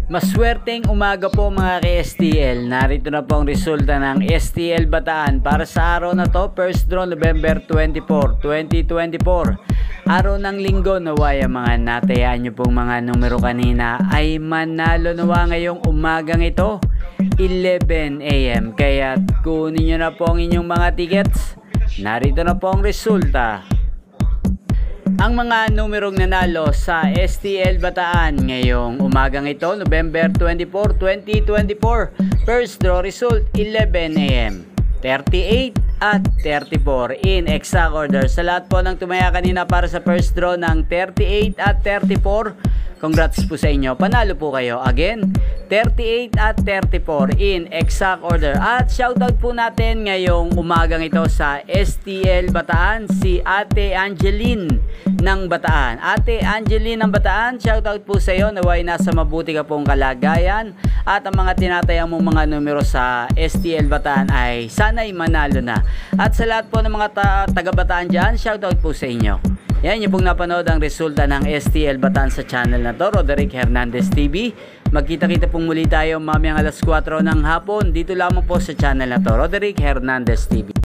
Maswerteng umaga po mga ka-STL. Narito na po ang resulta ng STL Bataan para sa araw na to, first draw November 24, 2024. Araw ng linggo, naway ang mga natayaan nyo pong mga numero kanina ay manalo nawa ngayong umagang ito 11 AM. Kaya kunin nyo na po ang inyong mga tickets. Narito na po ang resulta. Ang mga numerong nanalo sa STL Bataan ngayong umagang ito, November 24, 2024. First draw result, 11 AM, 38 at 34 in exact order. Sa lahat po ng tumaya kanina para sa first draw ng 38 at 34, congrats po sa inyo. Panalo po kayo. Again, 38 at 34 in exact order. At shoutout po natin ngayong umagang ito sa STL Bataan, si Ate Angeline ng Bataan. Ate Angeline ng Bataan, shoutout po sa iyo. Naway nasa mabuti ka pong kalagayan. At ang mga tinatayang mong mga numero sa STL Bataan ay sana'y manalo na. At sa lahat po ng mga taga-Bataan dyan, shoutout po sa inyo. Yan, yung pong napanood ang resulta ng STL Bataan sa channel na to, Roderick Hernandez TV. Magkita-kita pong muli tayo mamayang alas 4 ng hapon. Dito lamang po sa channel na to, Roderick Hernandez TV.